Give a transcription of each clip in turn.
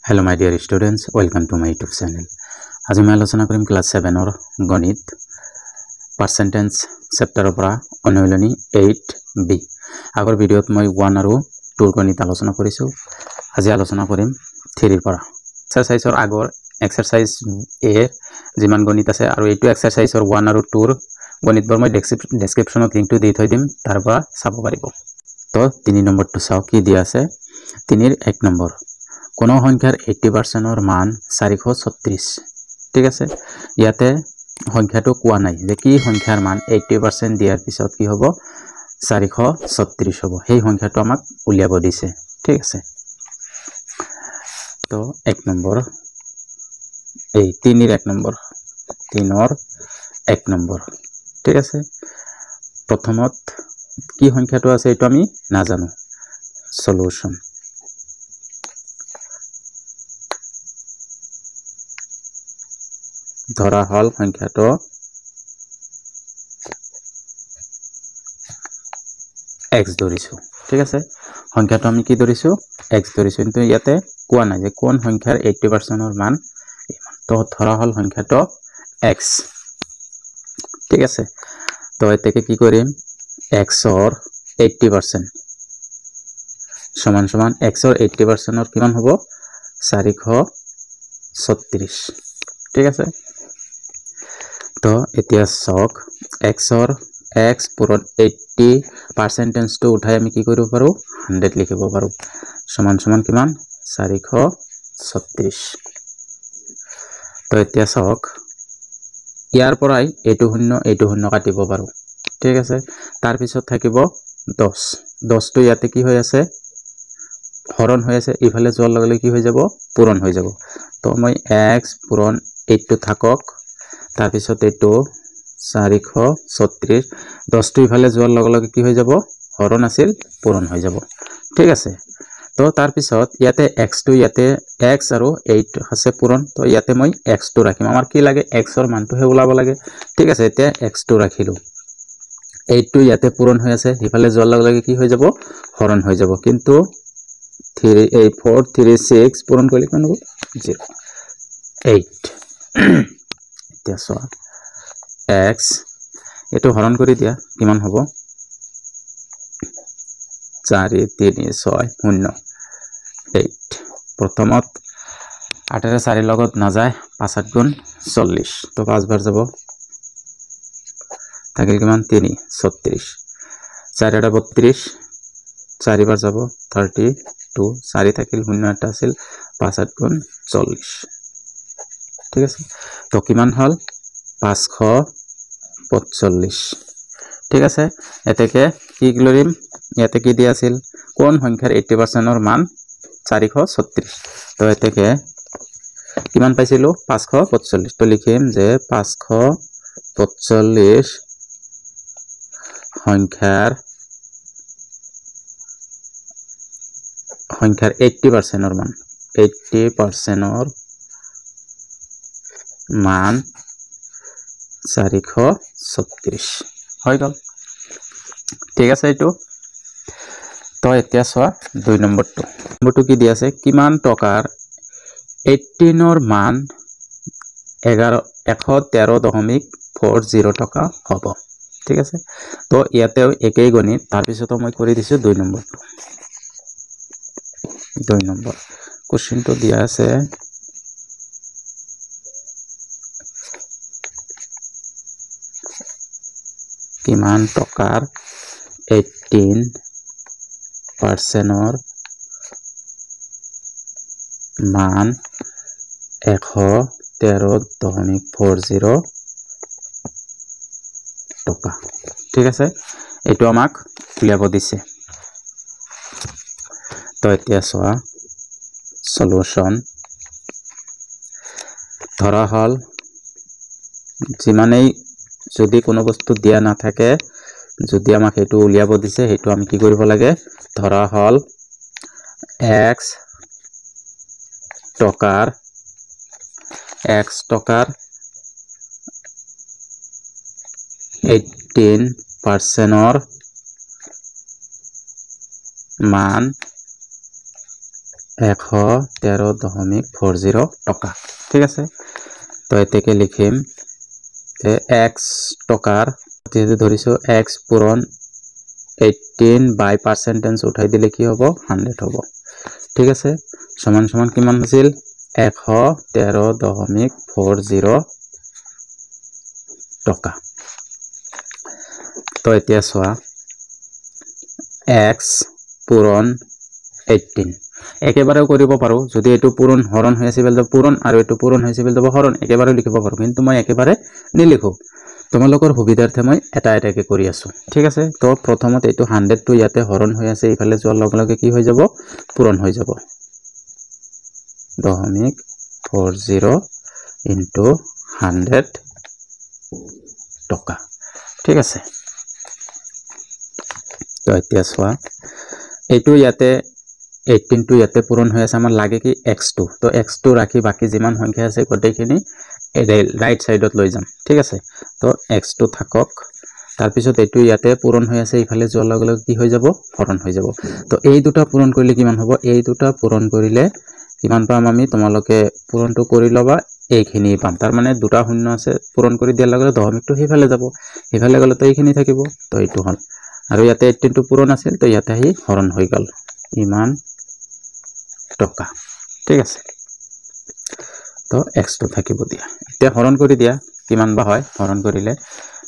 Hello my dear students, welcome to my YouTube channel. আজি মই আলোচনা কৰিম ক্লাস 7 ৰ গণিত পাৰ্চেন্টেজ চেপ্টাৰৰ পৰা অনুশীলনী 8b। আগৰ ভিডিঅ'ত মই 1 আৰু 2 ৰ গণিত আলোচনা কৰিছো। আজি আলোচনা কৰিম 3 ৰ পৰা। এক্সাৰসাইজৰ আগৰ এক্সাৰসাইজ এ যিমান গণিত আছে আৰু এইটো এক্সাৰসাইজৰ 1 আৰু 2 ৰ গণিতবোৰ মই ডেসক্ৰিপচনত লিংকটো দি থৈ দিম, তাৰ পৰা চাব পাৰিব। তো 3 নম্বৰটো চাও কি দিয়া আছে। 3 ৰ 1 নম্বৰ কোনো সংখ্যাৰ 80% মান 436। ঠিক আছে, ইয়াতে সংখ্যাটো কোৱা নাই যে কি সংখ্যাৰ মান 80% দিয়াৰ পিছত কি হ'ব 436 হ'ব। সেই সংখ্যাটো আমাক উলিয়াব দিছে। ঠিক আছে, তো 1 নম্বৰ এই 3 ৰ 1 নম্বৰ 3 ৰ 1 নম্বৰ। ঠিক আছে, প্ৰথমত কি সংখ্যাটো আছে এইটো আমি নাজানো। সলিউশন ধৰা হল সংখ্যাটো x ধৰিছো। ঠিক আছে, সংখ্যাটো আমি কি ধৰিছো x ধৰিছো, কিন্তু ইয়াতে কোৱা নাই যে কোন সংখ্যাৰ 80% ৰ মান ইমান। তো ধৰা হল সংখ্যাটো x। ঠিক আছে, তো এটাকে কি কৰিম x ৰ 80% সমান সমান x ৰ 80% ৰ কিমান হ'ব 436। ঠিক আছে, তো এতিয়া চাওক x ৰ x পূৰণ 80% টো উঠাই আমি কি কৰিব পাৰো 100 লিখিব পাৰো, সমান সমান কিমান 436। তো এতিয়া চাওক ইয়াৰ পৰাই এইটো শূন্য কাটিব পাৰো। ঠিক আছে, তাৰ পিছত থাকিব 10। 10 টো ইয়াতে কি হৈ আছে হৰণ হৈ আছে, ইফালে যোৱাৰ লগে লগে কি হৈ যাব পূৰণ হৈ যাব। তো মই x পূৰণ 8 থাকক, তাৰ পিছত এইটো 436। 10 টো ইফালে যোৱাৰ লগে লগে কি হৈ যাব হৰণ আছিল পূৰণ হৈ যাব। ঠিক আছে, তো তাৰ পিছত ইয়াতে x টো ইয়াতে x আৰু 8 আছে পূৰণ, তো ইয়াতে মই x টো ৰাখিম। আমাৰ কি লাগে x ৰ মানটোহে ওলাব লাগে। ঠিক আছে, এতিয়া x টো ৰাখিলো। 8 টো ইয়াতে পূৰণ হৈ আছে, ইফালে যোৱাৰ লগে লগে কি হৈ যাব হৰণ হৈ যাব, কিন্তু 436 পূৰণ কৰিলে কিমান হ'ব 0 8। এতিয়া চোৱা x এইটো হৰণ কৰি দিয়া কিমান হ'ব 4 3 6 0 8। প্ৰথমত 8 ৰে 4 লগত নাযায়, 5 8 গুণ 40, তো 5 বাৰ যাব থাকিল কিমান 3 36, 4 এটা 32, 4 বাৰ যাব 32, 4 থাকিল 0 এটা আছিল 5 8 গুণ 40। ঠিক আছে, তো কিমান হল 545। ঠিক আছে, এতেকে কি কৰিম ইয়াতে কি দিয়া আছিল কোন সংখ্যাৰ 80% ৰ মান 436। তো এতেকে কিমান পাইছিলো 545। তো লিখিম যে 545 সংখ্যাৰ 80% ৰ মান 80% ৰ মান 436 হৈ গল। ঠিক আছে এইটো। তো এতিয়া চোৱা 2 নম্বৰটো কি দিয়া আছে কিমান টকাৰ 18 ৰ মান 113.40 টকা হ'ব। ঠিক আছে, তো ইয়াতেও একেই গণিত, তাৰপিছতো মই কৰি দিছো 2 নম্বৰটো। 2 নম্বৰ কোশ্চেনটো দিয়া আছে কিমান টকাৰ 18% ৰ মান 113.40 টকা। ঠিক আছে, এইটো আমাক উলিয়াব দিছে। তো এতিয়া চোৱা সলিউশন ধৰা হল যিমানেই যদি কোনো বস্তু দিয়া নাথাকে, যদি আমাক সেইটো উলিয়াব দিছে সেইটো আমি কি কৰিব লাগে ধৰা হল x টকাৰ 18% ৰ মান 113.40 টকা ঠিক আছে তো এতেকে লিখিম যে x টকাৰ যেহেতু ধৰিছো x পূৰণ 18 বাই পার্সেন্টেজ উঠাই দিলে কি হ'ব 100 হ'ব ঠিক আছে সমান সমান কিমান আছিল 113.40 টকা তো এতিয়া চোৱা x পূৰণ 18 একেবাৰেও কৰিব পাৰো যদি এটো পূৰণ হৰণ হৈ আছে বেলটো পূৰণ আৰু এটো পূৰণ হৈছে বেলটো হৰণ একেবাৰে লিখিব পাৰো কিন্তু মই একেবাৰে নিলিখো তোমালোকৰ সুবিধাৰ্থে মই এটা এটাকে কৰি আছো ঠিক আছে তো প্ৰথমতে এটো 100 টো ইয়াতে হৰণ হৈ আছে ইফালে যোৱাৰ লগে লগে কি হৈ যাব পূৰণ হৈ যাব 0.40 into 100 টকা ঠিক আছে তো এতিয়া চোৱা এটো ইয়াতে 18 টো ইয়াতে পূৰণ হৈ আছে আমাৰ লাগে কি x2 তো x2 ৰাখি বাকি যিমান সংখ্যা আছে গটেখিনি ৰাইট সাইডত লৈ যাম ঠিক আছে তো x2 থাকক তাৰ পিছত এটো ইয়াতে পূৰণ হৈ আছে ইফালে যোৱাৰ লগে লগে কি হৈ যাব হৰণ হৈ যাব তো এই দুটা পূৰণ কৰিলে কিমান হ'ব এই দুটা পূৰণ কৰিলে কিমান পাম আমি তোমালোকে পূৰণটো কৰি লবা এইখিনি পাম তাৰ মানে দুটা শূন্য আছে পূৰণ কৰি দিয়াৰ লগে লগে দশমিকটো হিফালে যাব হিফালে গলে তো এইখিনি থাকিব তো এইটো হল আৰু ইয়াতে 18 টো পূৰণ আছিল তো ইয়াতে হি হৰণ হৈ গল ইমান টকা ঠিক আছে তো x2 থাকিব দিয়া এতিয়া হৰণ কৰি দিয়া কিমান বা হয় হৰণ কৰিলে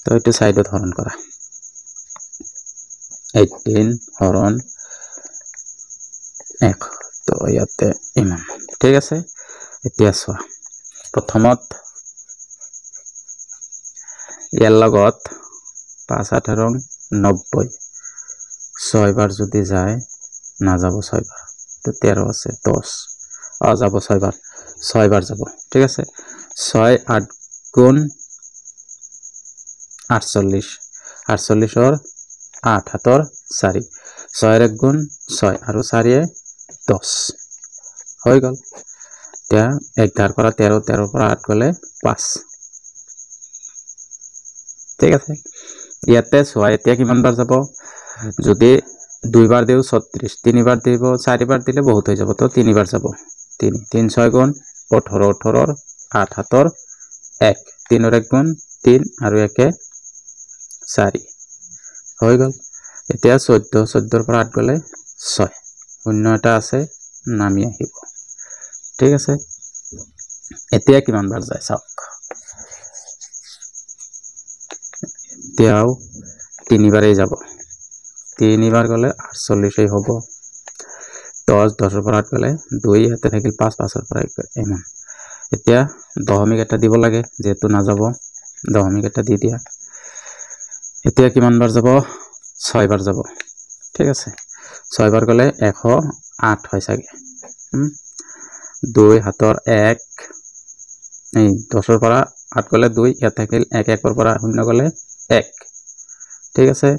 তো এটো সাইডত হৰণ কৰা 18 হৰণ 1 তো ইয়াতে ইমান ঠিক আছে এতিয়া চোৱা প্ৰথমত ইয়াৰ লগত 5 18 90 6 বাৰ যদি যায় না যাব 6 বাৰ তো 13 আছে 10 আ যাব 6 বাৰ 6 বাৰ যাব ঠিক আছে 6 8 গুণ 48 48 और 8 হাতৰ 4 6 1 গুণ 6 আৰু 4 এ 10 হৈ গল এতিয়া 11 পৰা 13 13 পৰা 8 গলে 5 ঠিক আছে ইয়াতে চোৱা এতিয়া কিমান বাৰ যাব যদি দুইবাৰ দিও 36 তিনিবাৰ দিব চাৰিবাৰ দিলে বহুত হৈ যাব তো তিনিবাৰ যাব 3 3 6 গুণ 18 18 8 হাতৰ 1 3 1 গুণ 3 আৰু 1 4 হৈ গল এতিয়া 14 14 পৰা 8 গলে 6 শূন্য এটা আছে নামি আহিব ঠিক আছে এতিয়া কিমান বাৰ যায় চাওক এতিয়াও তিনিবাৰেই যাব তিনিবাৰ গলে 48 হ'ব 10 10 পৰা 8 গলে 2 ইয়াতে থাকিল 5 5 পৰা 1 ইমান এতিয়া দশমিক এটা দিব লাগে যেহেতু না যাব দশমিক এটা দি দিয়া এতিয়া কিমান বাৰ যাব 6 বাৰ যাব ঠিক আছে 6 বাৰ গলে 108 হয় সাগে 2 হাতৰ 1 এই 10 পৰা 8 গলে 2 ইয়াতে থাকিল 1 1 পৰা 0 গলে 1 ঠিক আছে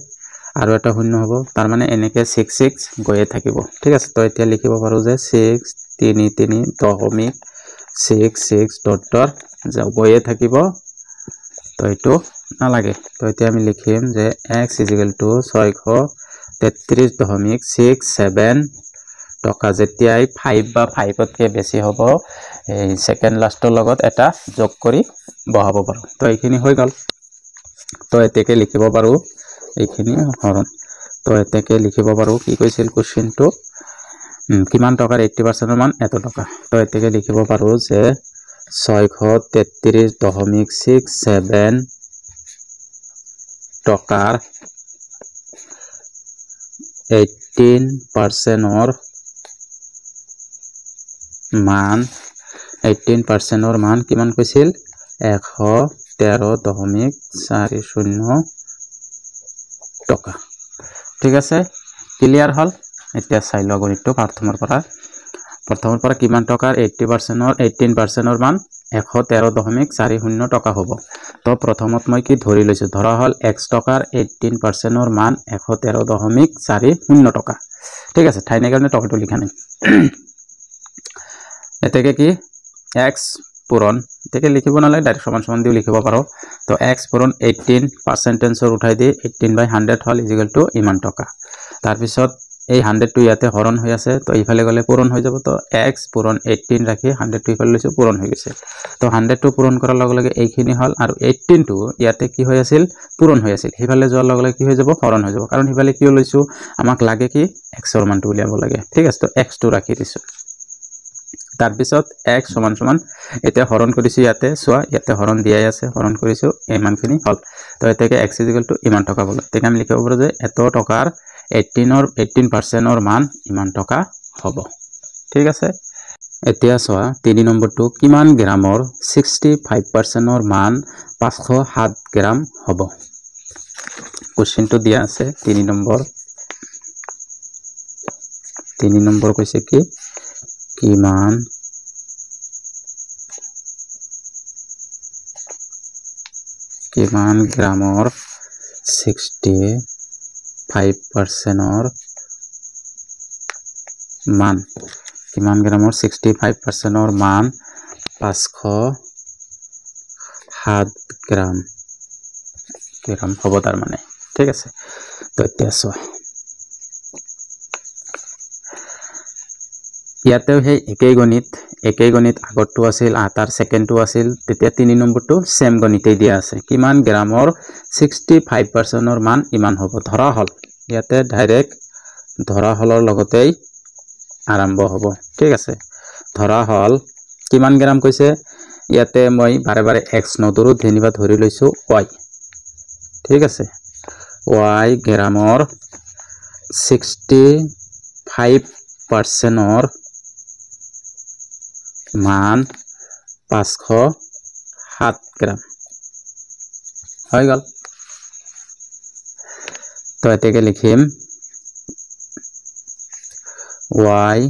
আৰু এটা শূন্য হ'ব তাৰ মানে এনেকে 6 6 গয়ে থাকিব ঠিক আছে তো এতিয়া লিখিব পাৰো যে 6 3 3 দশমিক 6 6 ডট ডট যাও গয়ে থাকিব তো এটো না লাগে তো এতিয়া আমি লিখিম যে x = 633.67 টকা যেতিয়াই 5 বা 5 তকে বেছি হ'ব এই সেকেন্ড লাষ্টৰ লগত এটা যোগ কৰি বহাব পাৰো তো এইখিনি হৈ গল তো এতেকে লিখিব পাৰো এইখিনি হৰণ তো এতেকে লিখিব পাৰো কি কৈছিল কোশ্চেনটো কিমান টকাৰ 80% ৰ মান এত টকা তো এতেকে লিখিব পাৰো যে 633.67 টকাৰ 18% ৰ মান 18% ৰ মান কিমান কৈছিল 113.40 টকা ঠিক আছে ক্লিয়াৰ হল এতিয়া চাই লও গণিতটো প্ৰথমৰ পৰা কিমান টকাৰ 80% ৰ 18% ৰ মান 113.40 টকা হ'ব তো প্ৰথমত মই কি ধৰি লৈছো ধৰা হল x টকাৰ 18% ৰ মান 113.40 টকা ঠিক আছে ঠাইনে কাৰণে টকাটো লিখা নাই এতেকে কি x পূৰণ এতেকে লিখিব নালাগে ডাইৰেক্ট সমান সমান দিও লিখিব পাৰো তো x পূৰণ 18% ৰ উঠাই দি 18/100 হল = ইমান টকা তাৰ পিছত এই 100 টো ইয়াতে হৰণ হৈ আছে তো ইফালে গলে পূৰণ হৈ যাব তো x পূৰণ 18 ৰাখি 100 টো ইফালে লৈছো পূৰণ হৈ গৈছে তো 100 টো পূৰণ কৰাৰ লগে লগে এইখিনি হল আৰু 18 টো ইয়াতে কি হৈ আছিল পূৰণ হৈ আছিল ইফালে যোৱাৰ লগে লগে কি হৈ যাব হৰণ হৈ যাব কাৰণ ইফালে কিয় লৈছো আমাক লাগে কি x ৰ মানটো উলিয়াব লাগে ঠিক আছে তো x টো ৰাখি দিছো তাৰ পিছত x সমান সমান এতিয়া হৰণ কৰিছো ইয়াতে সোৱা ইয়াতে হৰণ দিয়াই আছে হৰণ কৰিছো এই মানখিনি হল তো এতেকে x ইমান টকা বল তেকে আমি লিখিব পাৰো যে এত টকাৰ 18% ৰ মান ইমান টকা হ'ব ঠিক আছে এতিয়া সোৱা 3 নম্বৰটো কিমান গ্ৰামৰ 65% ৰ মান 507 গ্ৰাম হ'ব কোশ্চেনটো দিয়া আছে 3 নম্বৰ কৈছে কি কিমান গ্ৰামৰ 65% ৰ মান কিমান গ্ৰামৰ 65% ৰ মান 507 গ্ৰাম হ'ব তাৰ মানে ঠিক আছে তো এতিয়া সোৱা ইয়াতেও সেই একেই গণিত আগৰটো আছিল তাৰ সেকেন্ডটো আছিল তেতিয়া 3 নম্বৰটো সেম গণিতেই দিয়া আছে কিমান গ্ৰামৰ 65% ৰ মান ইমান হ'ব ধৰা হল ইয়াতে ডাইৰেক্ট ধৰা হলৰ লগতেই আৰম্ভ হ'ব ঠিক আছে ধৰা হল কিমান গ্ৰাম কৈছে ইয়াতে মই বাৰে বাৰে x নধৰো ধেনিবা ধৰি লৈছো y ঠিক আছে y গ্ৰামৰ 65% ৰ মান 507 গ্ৰাম হৈ গল তো এতেকে লিখিম y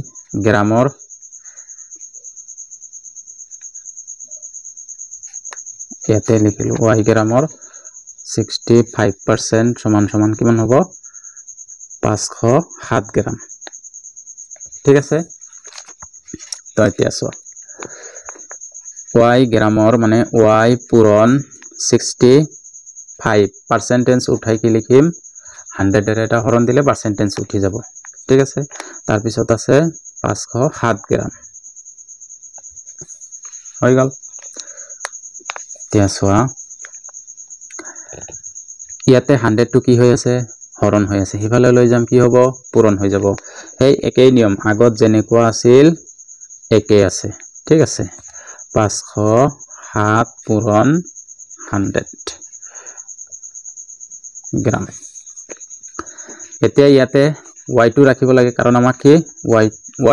গ্ৰামৰ ইয়াতে লিখিলো y গ্ৰামৰ 65% সমান সমান কিমান হ'ব 507 গ্ৰাম ঠিক আছে তো এতিয়া সোৱা y গ্ৰামৰ মানে y পূৰণ 65 পার্সেন্টেজ উঠাই কি লিখিম 100 এর এটা হরণ দিলে পার্সেন্টেজ উঠি যাব ঠিক আছে তার পিছত আছে 507 গ্রাম হৈ গল সোৱা ইয়াতে 100 টো কি হৈ আছে হৰণ হৈ আছে হিফালে লৈ যাম কি হ'ব পূৰণ হৈ যাব এই একেই নিয়ম আগত যেনেকুৱা আছিল একেই আছে ঠিক আছে 507 পূৰণ 100 গ্ৰাম এতিয়া ইয়াতে y টো ৰাখিব লাগে কাৰণ আমাক কি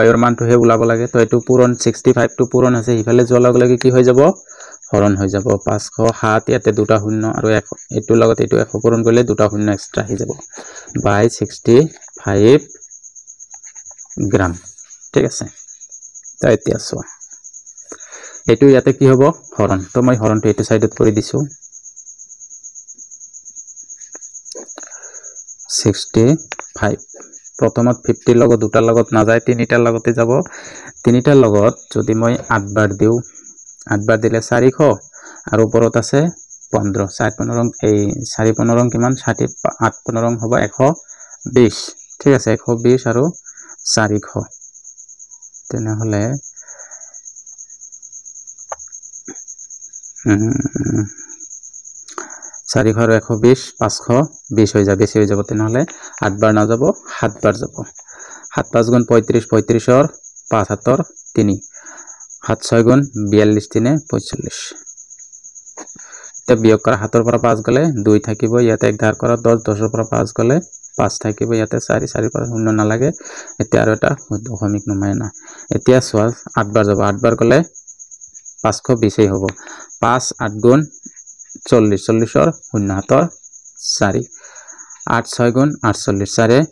y ৰ মানটো হে উলাব লাগে তো এটো পূৰণ 65 টো পূৰণ আছে ইফালে যোৱাৰ লগে লগে কি হৈ যাব হৰণ হৈ যাব 507 ইয়াতে দুটা শূন্য আৰু এটো লগত এটো 100 পূৰণ কৰিলে দুটা শূন্য এক্সট্ৰা হৈ যাব বাই 65 গ্ৰাম ঠিক আছে তো এতিয়া সোৱা এটো ইয়াতে কি হ'ব হৰণ তো মই হৰণটো এটো সাইডত কৰি দিছো 65 প্ৰথমত 50 লগত দুটাৰ লগত না যায় তিনিটাৰ লগতে যাব তিনিটাৰ লগত যদি মই 8 বাৰ দিও 8 বাৰ দিলে 400 আৰু ওপৰত আছে 15 7 15 এই 4 15 কিমান 60 8 15 হ'ব 120 ঠিক আছে 120 আৰু 400 তেনে হলে 400 আৰু 120 520 হৈ যাব বেছি হৈ যাব তেনে হলে 8 বাৰ না যাব 7 বাৰ যাব 7 5 গুণ 35 35 ৰ 5 7 3 7 6 গুণ 42 3 45 তে বিয়োগ কৰা 7 ৰ পৰা 5 গলে 2 থাকিব ইয়াতে 1 ধাৰ কৰা 10 10 ৰ পৰা 5 গলে 5 থাকিব ইয়াতে 4 4 পৰা 0 নালাগে এতিয়া আৰু এটা দশমিক নমাই না এতিয়া সোৱা 8 বাৰ যাব 8 বাৰ গলে 520 হ'ব 5 8 গুণ 40 40 ৰ 0 7 4 8 6 গুণ 48 4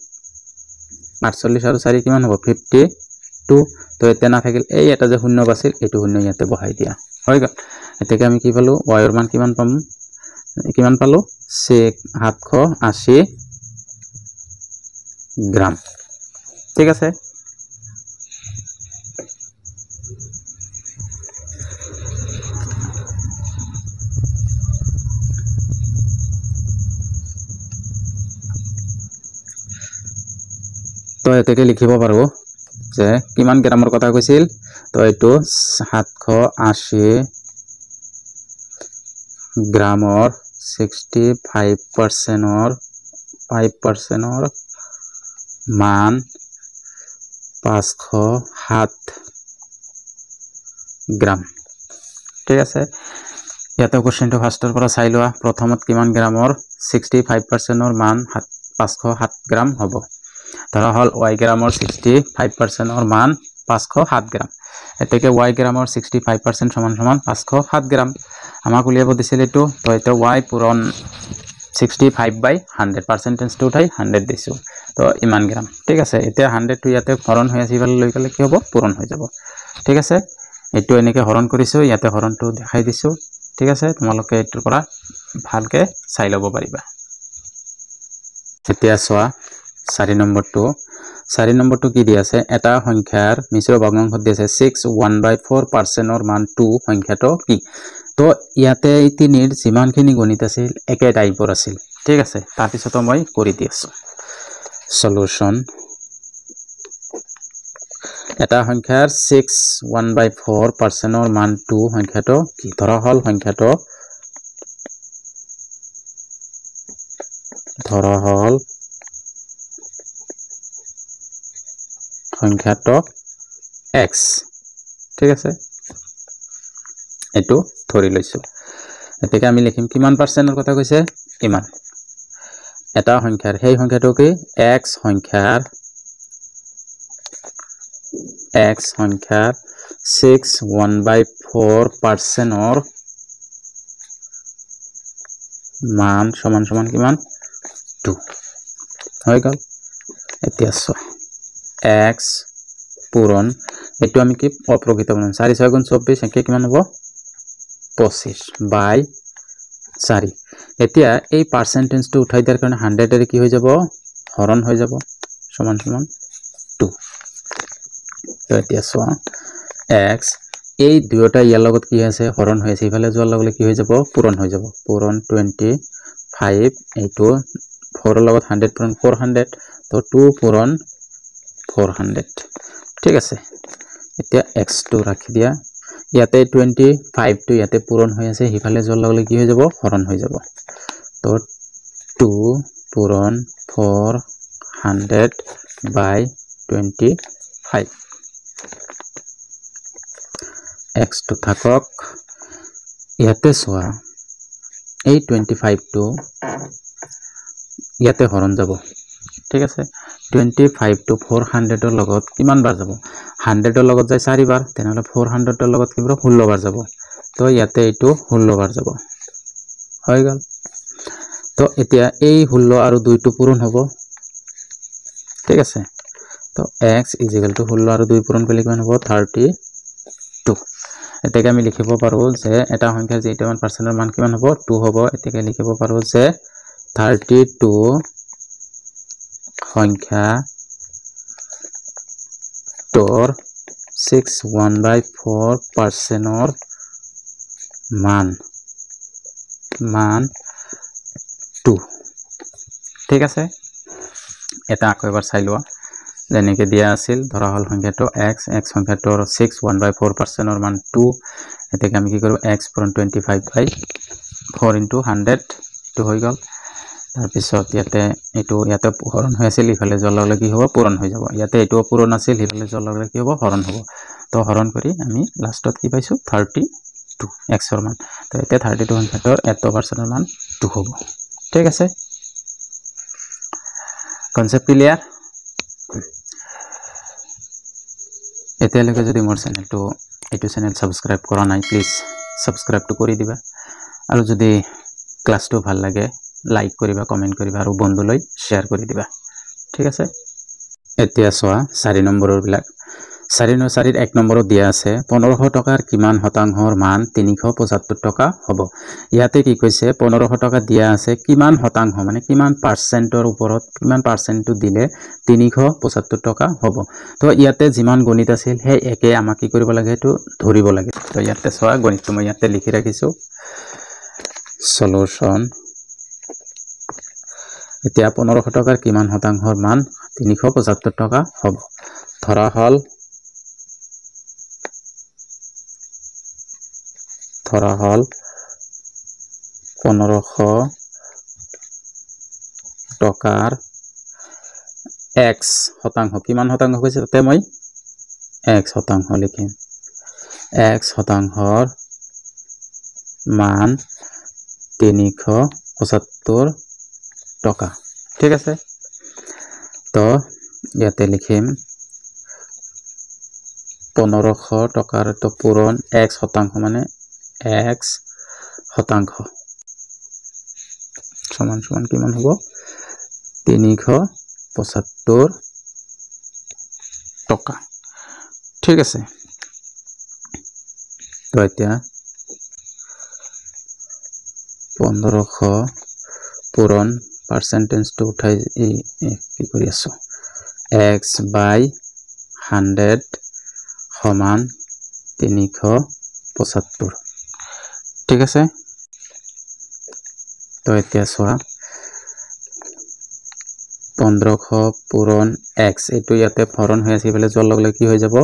48 আৰু 4 কিমান হ'ব 52 তো এটা না থাকিল এই এটা যে শূন্য বাছিল এটো শূন্য ইয়াতে বহাই দিয়া হৈ গল এতেকে আমি কি পালো y ৰ মান কিমান পালো 780 গ্ৰাম ঠিক আছে তো এতেকে লিখিব পাৰো যে কিমান গ্ৰামৰ কথা কৈছিল তো এইটো 780 গ্ৰামৰ 65% মান 507 গ্ৰাম ঠিক আছে ইয়াতে কোশ্চেনটো ফাৰ্ষ্টৰ পৰা চাই লোৱা প্ৰথমত কিমান গ্ৰামৰ 65% মান 507 গ্ৰাম হ'ব ধৰা হল y গ্ৰামৰ 65% মান 507 গ্ৰাম এতেকে y গ্ৰামৰ 65% সমান সমান 507 গ্ৰাম আমাক উলিয়াব দিছিল এটো তো এটা y পূৰণ 65/100 পাৰ্সেন্টেজটো উঠাই 100 দিছো তো ইমান গ্ৰাম ঠিক আছে এতিয়া 100 টো ইয়াতে হৰণ হৈ আছে ইফালে লৈ গলে কি হ'ব পূৰণ হৈ যাব ঠিক আছে এটো এনেকে হৰণ কৰিছো ইয়াতে হৰণটো দেখাই দিছো ঠিক আছে তোমালোকে এটোৰ পৰা ভালকে চাই লব পাৰিবা এতিয়া সোৱা 4 নম্বৰটো কি দি আছে এটা সংখ্যাৰ মিশ্ৰ ভগ্নাংশত দি আছে 6/1/4% মান 2 সংখ্যাটো কি তো ইয়াতে এই তিনিৰ যিমানখিনি গণিত আছিল একে টাইপৰ আছিল ঠিক আছে তাৰ পিছত মই কৰি দি আছো সলিউশন এটা সংখ্যাৰ 6/1/4% মান 2 সংখ্যাটো কি ধৰা হল সংখ্যাটো x ঠিক আছে এটো ধৰি লৈছো এতেকে আমি লিখিম কিমান পাৰ্সেন্টেৰ কথা কৈছে ইমান এটা সংখ্যাৰ সেই সংখ্যাটো কি x সংখ্যাৰ 6/1/4% মান সমান সমান কিমান 2 হৈ গল এতিয়া x পূৰণ এটো আমি কি অপ্ৰকৃত বনাম 4 6 গুণ 24 একে কিমান হ'ব 25/4 এতিয়া এই পার্সেন্টেজটো উঠাই দিয়াৰ কাৰণে 100 এৰ কি হৈ যাব হৰণ হৈ যাব সমান সমান 2 তো এতিয়া x এই দুয়োটা ইয়াৰ লগত কি আছে হৰণ হৈ আছে ইফালে যোৱাৰ লগে কি হৈ যাব পূৰণ হৈ যাব পূৰণ 25 এইটো 4 ৰ লগত 100 পূৰণ 400 তো 2 পূৰণ 400 ঠিক আছে এতিয়া x টো ৰাখি দিয়া ইয়াতে 25 টো ইয়াতে পূৰণ হৈ আছে হিফালে যোৱাৰ লগে কি হৈ যাব হৰণ হৈ যাব তো 2 পূৰণ 400/25 x টো থাকক ইয়াতে সোয়া এই 25 টো ইয়াতে হৰণ যাব ঠিক আছে 25 টো 400 ৰ লগত কিমান বাৰ যাব 100 ৰ লগত যায় 4 বাৰ তেনেহলে 400 ৰ লগত কিমান 16 বাৰ যাব তো ইয়াতে এটো 16 বাৰ যাব হৈ গল তো এতিয়া এই 16 আৰু 2 টো পূৰণ হ'ব ঠিক আছে তো x = 16 আৰু 2 পূৰণ কৰিলে কিমান হ'ব 32 এতেকে আমি লিখিব পাৰো যে এটা সংখ্যাৰ যেটা মান পাৰ্সেন্টেৰ মান কিমান হ'ব 2 হ'ব এতেকে লিখিব পাৰো যে 32 সংখ্যা তোৰ 6/1/4% মান 2 ঠিক আছে এটা আকৌ এবাৰ চাই লোৱা যেনেকে দিয়া আছিল ধৰা হল সংখ্যাটো x সংখ্যাটোৰ 6/1/4% মান 2 এতেকে আমি কি কৰিব x পূৰণ 25/4 * 100 তো হৈ গল তাৰ পিছত ইয়াতে এটো ইয়াতে হৰণ হৈ আছিল ইফালে যোৱাৰ লগে কি হ'ব পূৰণ হৈ যাব ইয়াতে এটো পূৰণ আছিল ইফালে যোৱাৰ লগে কি হ'ব হৰণ হ'ব তো হৰণ কৰি আমি লাষ্টত কি পাইছো 32 x ৰ মান তো এতিয়া 32 সংখ্যাটোৰ 1% মান 2 হ'ব ঠিক আছে কনসেপ্ট ক্লিয়াৰ এতিয়ালৈকে যদি মোৰ চেনেলটো এইটো চেনেল সাবস্ক্ৰাইব কৰা নাই প্লিজ সাবস্ক্ৰাইবটো কৰি দিবা আৰু যদি ক্লাসটো ভাল লাগে লাইক কৰিবা কমেন্ট কৰিবা আৰু বন্ধুলৈ শেয়াৰ কৰি দিবা ঠিক আছে এতিয়া সোৱা 4 নম্বৰৰ বিলাক 4 1 নম্বৰত দিয়া আছে 1500 টকাৰ কিমান শতাংশৰ মান 375 টকা হ'ব ইয়াতে কি কৈছে 1500 টকা দিয়া আছে কিমান শতাংশ মানে কিমান পাৰ্সেন্টৰ ওপৰত কিমান পার্সেন্টটো দিলে 375 টকা হ'ব তো ইয়াতে যিমান গণিত আছিল হে একে আমাক কি কৰিব লাগে এটো ধৰিব লাগে তো ইয়াতে সোৱা গণিতটো মই ইয়াতে লিখি ৰাখিছো সলিউশন এতিয়া 1500 টকাৰ কিমান শতাংশৰ মান 375 টকা হ'ব ধৰা হল 1500 টকাৰ x শতাংশ কিমান শতাংশ কৈছে তাতে মই x শতাংশ লিখিম x শতাংশৰ মান 375 টকা ঠিক আছে তো ইয়াতে লিখিম 1500 টকাৰ তো পূৰণ x শতাংশ মানে x শতাংশ সমান সমান কিমান হ'ব 375 টকা ঠিক আছে তো এতিয়া 1500 পূৰণ পাৰ্চেন্টেজটো উঠাই কি কৰি আছো x by 100 সমান 375 ঠিক আছে তো এতিয়া চোৱা 1500 পূৰণ x এটো ইয়াতে হৰণ হৈ আছে বলে যোৱাৰ লগে কি হৈ যাব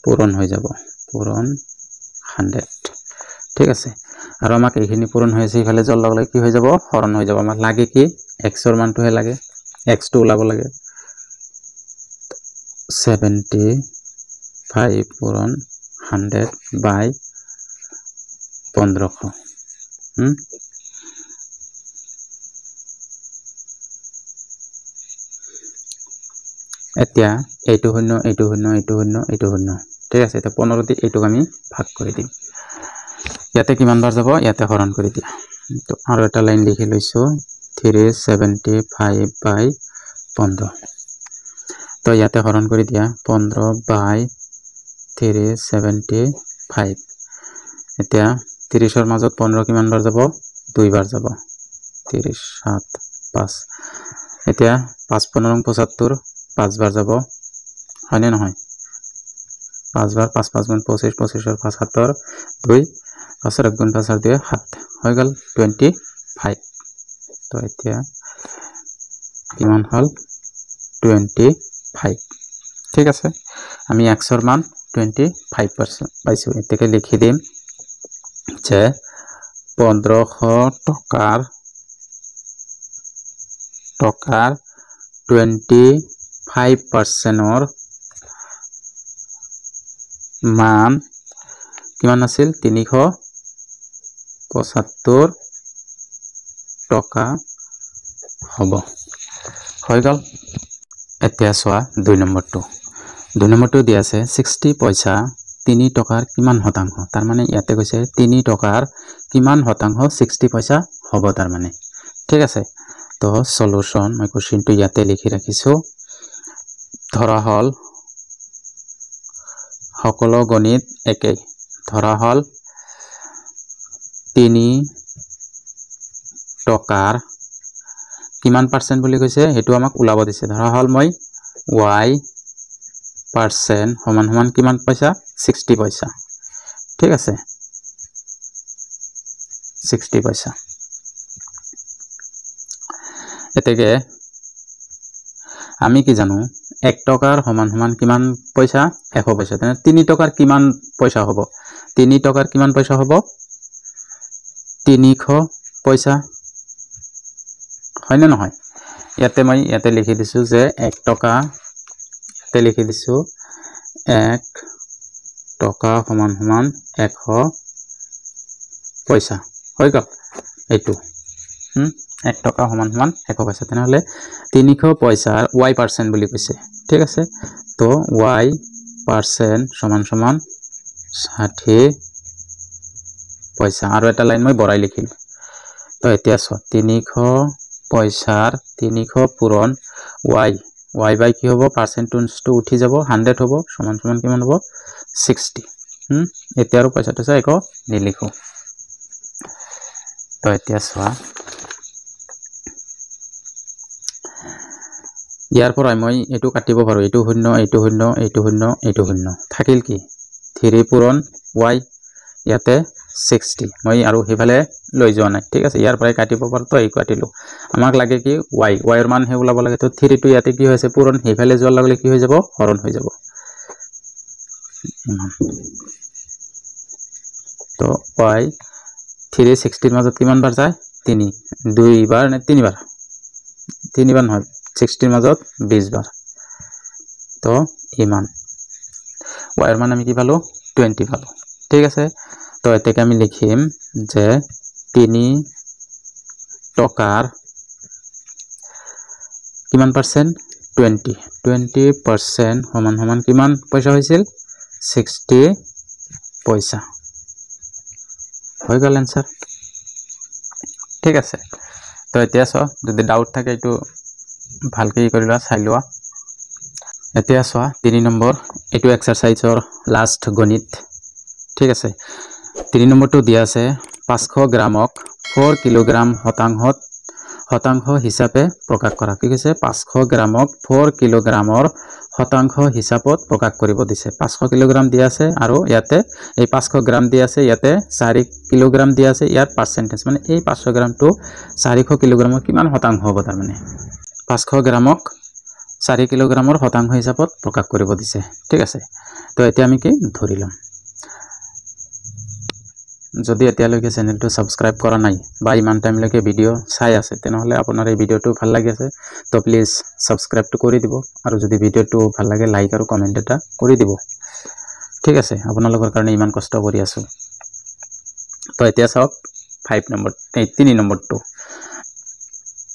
পূৰণ হৈ যাব পূৰণ 100 ঠিক আছে আৰু আমাক এইখিনি পূৰণ হৈ আছে ইফালে যোৱাৰ লগে কি হৈ যাব হৰণ হৈ যাব আমাক লাগে কি x ৰ মানটোহে লাগে x টো ওলাব লাগে 75 পূৰণ 100 by 1500 এতিয়া এইটো শূন্য এইটো শূন্য এইটো শূন্য এইটো শূন্য ঠিক আছে এটা 15 দি এইটো আমি ভাগ কৰি দিম ইয়াতে কিমান বাৰ যাব ইয়াতে হৰণ কৰি দিয়া তো আৰু এটা লাইন লিখি লৈছো 375 by 15 তো ইয়াতে হৰণ কৰি দিয়া 15 by 375 এতিয়া 30 ৰ মাজত 15 কিমান বাৰ যাব দুই বাৰ যাব 30 7 5 এতিয়া 5 15 75 5 বাৰ যাব হয়নে নহয় 5 বাৰ 5 5 গুণ 25 25 ৰ 5 7 ৰ 2 5 ৰ 1 গুণ 5 ৰ 2 7 হৈ গল 25 তো এতিয়া কিমান হল 25 ঠিক আছে আমি x ৰ মান 25% পাইছো এতেকে লিখি দিম যে 1500 টকাৰ 25% ৰ মান কিমান আছিল 375 টকা হ'ব হৈ গল এতিয়া চোৱা 2 নম্বৰটো দিয়া আছে 60 পইচা 3 টকাৰ কিমান শতাংশ তাৰ মানে ইয়াতে কৈছে 3 টকাৰ কিমান শতাংশ 60 পইচা হ'ব তাৰ মানে ঠিক আছে তো সলিউশন মই কোশ্চেনটো ইয়াতে লিখি ৰাখিছো ধৰা হল সকলো গণিত একে ধৰা হল 3 টকাৰ কিমান পাৰ্সেন্ট বুলি কৈছে হেতু আমাক উলাব দিছে ধৰা হল মই y পার্সেন্ট সমান সমান কিমান পইচা 60 পইচা ঠিক আছে 60 পইচা এতেকে আমি কি জানো 1 টকাৰ সমান সমান কিমান পইচা 100 পইচা তেনে 3 টকাৰ কিমান পইচা হ'ব 3 টকাৰ কিমান পইচা হ'ব 300 পইচা হয়নে নহয় ইয়াতে মই ইয়াতে লিখি দিছো যে 1 টকা ইয়াতে লিখি দিছো 1 টকা সমান সমান 100 পইচা হৈ গল এইটো 1 টকা সমান সমান 100 পইচা তেনহলে 300 পইচাৰ y পাৰ্সেন্ট বুলি কৈছে ঠিক আছে তো y পাৰ্সেন্ট সমান সমান 60 পইচা আৰু এটা লাইন মই বৰাই লিখিম তো এতিয়া চ 300 পইচাৰ 300 পূৰণ y বাই কি হ'ব পার্সেন্টেজটো উঠি যাব 100 হ'ব সমান সমান কিমান হ'ব 60 এতিয়া আৰু পইচাটো চাই একো নিলিখো তো এতিয়া চোৱা ইয়াৰ পৰা মই এটো কাটিব পাৰো এটো শূন্য এটো শূন্য এটো শূন্য এটো শূন্য থাকিল কি 3 পূৰণ y ইয়াতে 60 মই আৰু হেফালে লৈ যোৱা নাই ঠিক আছে ইয়াৰ পৰাই কাটিব পাৰো তো এই কাটিলো আমাক লাগে কি y এর মান হে ওলাব লাগে তো 3 টো ইয়াতে কি হৈছে পূৰণ হেফালে যোৱাৰ লগে কি হৈ যাব হৰণ হৈ যাব তো y 360 এৰ মাজত কিমান বাৰ যায় 3 2 বাৰ নে 3 বাৰ 3 বাৰ নহয় 60 এৰ মাজত 20 বাৰ তো ইমান y এর মান আমি কি পালো 20 পালো ঠিক আছে তো এটাকে আমি লিখিম যে 3 টকাৰ কিমান পার্সেন্ট 20% সমান সমান কিমান পয়সা হৈছিল 60 পয়সা হৈ গল आंसर ঠিক আছে তো এতিয়া যদি ডাউট থাকে এটো ভালকে কৰিলা চাই লোৱা এতিয়া 3 নম্বৰ এটো এক্সাৰসাইজৰ লাস্ট গণিত ঠিক আছে 3 নম্বৰটো দিয়া আছে 500 গ্ৰামক 4 কিলোগ্ৰাম শতাংশ হিচাপে প্ৰকাশ কৰা কি কৈছে 500 গ্ৰামক 4 কিলোগ্ৰামৰ শতাংশ হিচাপত প্ৰকাশ কৰিব দিছে 500 কিলোগ্ৰাম দিয়া আছে আৰু ইয়াতে এই 500 গ্ৰাম দিয়া আছে ইয়াতে 4 কিলোগ্ৰাম দিয়া আছে ইয়াৰ পাৰ্সেন্টেজ মানে এই 500 গ্ৰামটো 400 কিলোগ্ৰামৰ কিমান শতাংশ হ'ব তাৰ মানে 500 গ্ৰামক 4 কিলোগ্ৰামৰ শতাংশ হিচাপত প্ৰকাশ কৰিব দিছে ঠিক আছে তো এতিয়া আমি কি ধৰিলাম যদি এতিয়ালৈকে চ্যানেলটো সাবস্ক্ৰাইব কৰা নাই বা ইমান টাইম লৈকে ভিডিও চাই আছে তেনেহলে আপোনাৰ এই ভিডিওটো ভাল লাগি আছে তো প্লিজ সাবস্ক্ৰাইবটো কৰি দিব আৰু যদি ভিডিওটো ভাল লাগে লাইক আৰু কমেন্ট এটা কৰি দিব ঠিক আছে আপোনালোকৰ কাৰণে ইমান কষ্ট কৰি আছো তো এতিয়া সব 5 নম্বৰ 3 নম্বৰটো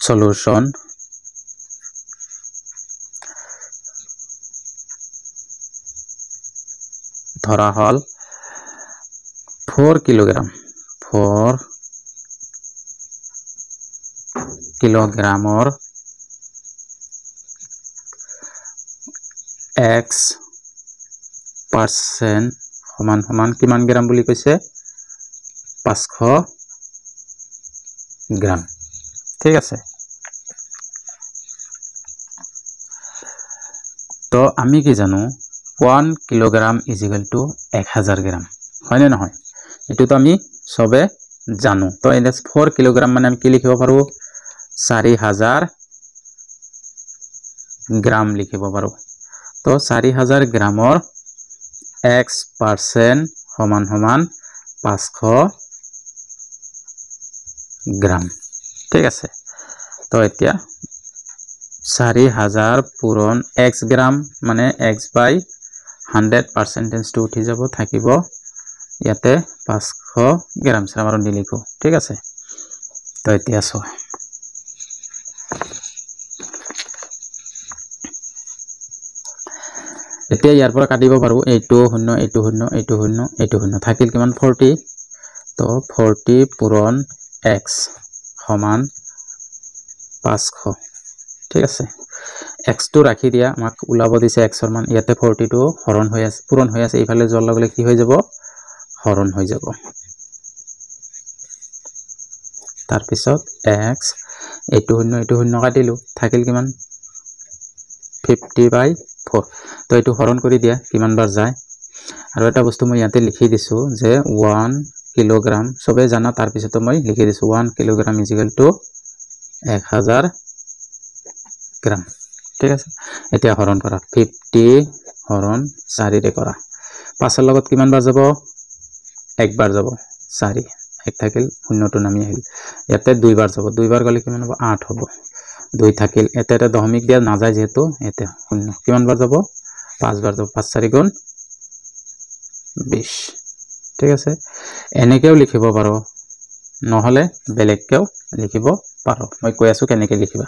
সলিউশন ধৰা হল 4 কিলোগ্ৰাম কিলোগ্ৰামৰ x% সমান সমান কিমান গ্ৰাম বুলি কৈছে 500 গ্ৰাম ঠিক আছে তো আমি কি জানো 1 কিলোগ্রাম = 1000 গ্রাম হয় না নহয় এটো তো আমি সবে জানো তো এনে 4 কিলোগ্রাম মানে আমি কি লিখিব পাৰো 4000 গ্ৰাম লিখিব পাৰো তো 4000 গ্ৰামৰ x% সমান সমান 500 গ্ৰাম ঠিক আছে তো এতিয়া 4000 পূৰণ x গ্রাম মানে x by 100% টো উঠি যাব থাকিব ইয়াতে 500 গ্রাম সামারণ দি লিখো ঠিক আছে তো এতিয়া এতিয়া ইয়াৰ পৰা কাটিব পাৰো এইটো শূন্য এইটো শূন্য এইটো শূন্য এইটো শূন্য থাকিল কিমান 40 তো 40 পূৰণ x সমান 500 ঠিক আছে x টো ৰাখি দিয়া আমাক উলাব দিছে x এৰ মান ইয়াতে 40 টো হৰণ হৈ আছে পূৰণ হৈ আছে ইফালে যোৱাৰ লগে কি হৈ যাব হৰণ হৈ যাব তাৰ পিছত x এইটো শূন্য কাটিলো থাকিল কিমান 50/4 তো এইটো হৰণ কৰি দিয়া কিমান বাৰ যায় আৰু এটা বস্তু মই ইয়াতে লিখি দিছো যে 1 কিলোগ্ৰাম সবে জানা তাৰ পিছত মই লিখি দিছো 1 কিলোগ্ৰাম = 1000 গ্ৰাম ঠিক আছে এতিয়া হৰণ কৰা 50 হৰণ 4 ৰে কৰা 5 এৰ লগত কিমান বাৰ যাব একবাৰ যাব 4 এক থাকিল শূন্যটো নামি আহিল ইয়াতে দুইবাৰ যাব দুইবাৰ গলে কিমান হ'ব 8 হ'ব 2 থাকিল এটা এটা দশমিক দিয়া না যায় যেহেতু এতে শূন্য কিমান বাৰ যাব 5 বাৰ যাব 5 4 গুণ 20 ঠিক আছে এনেকেও লিখিব পাৰো নহলে বেলেগকেও লিখিব পাৰো মই কৈ আছো কেনেকে লিখিবা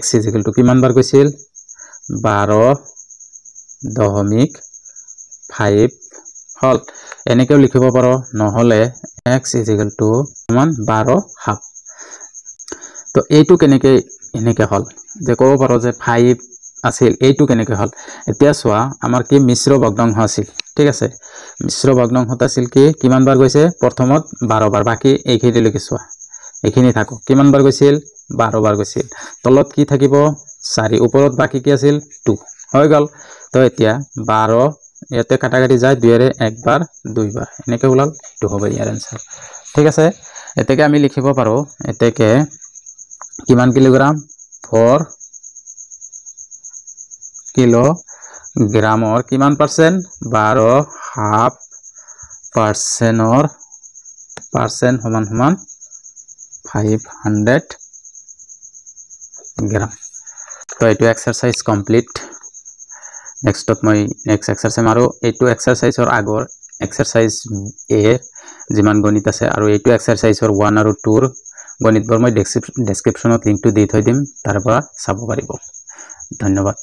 x = কিমান বাৰ কৈছিল 12.5 হল এনেকেও লিখিব পাৰো নহলে x = সমান 12 তো এইটো কেনেকে এনেকে হল যে কব পাৰো যে 5 আছিল এইটো কেনেকে হল এতিয়া সোয়া আমাৰ কি মিশ্ৰ ভগ্নাংশ আছিল ঠিক আছে মিশ্ৰ ভগ্নাংশত আছিল কি কিমান বাৰ গৈছে প্ৰথমত 12 বাৰ বাকি এইখিনি লৈকে সোয়া এইখিনি থাকো কিমান বাৰ গৈছিল 12 বাৰ গৈছিল তলত কি থাকিব 4 ওপৰত বাকি কি আছিল 2 হৈ গল তো এতিয়া 12 ইয়াতে কাটাকাটি যায় 2 এৰে একবাৰ 2 বাৰ এনেকৈ ওলাল এইটো হ'ব ইয়াৰ আনসাৰ ঠিক আছে এতেকে আমি লিখিব পাৰো এতেকে কিমান কিলোগ্ৰাম 4 কিলোগ্ৰামৰ কিমান পাৰ্সেন্ট 12.5% পাৰ্সেন্ট সমান সমান 500 গ্ৰাম তো এইটো এক্সাৰসাইজ কমপ্লিট নেক্সটত মই নেক্সট এক্সাৰসাইজ মাৰো এইটো এক্সাৰসাইজৰ আগৰ এক্সাৰসাইজ এ যিমান গণিত আছে আৰু এইটো এক্সাৰসাইজৰ 1 আৰু 2 ৰ গণিতবোৰ মই ডেসক্ৰিপচনত লিংকটো দি থৈ দিম তাৰ পৰা চাব পাৰিব ধন্যবাদ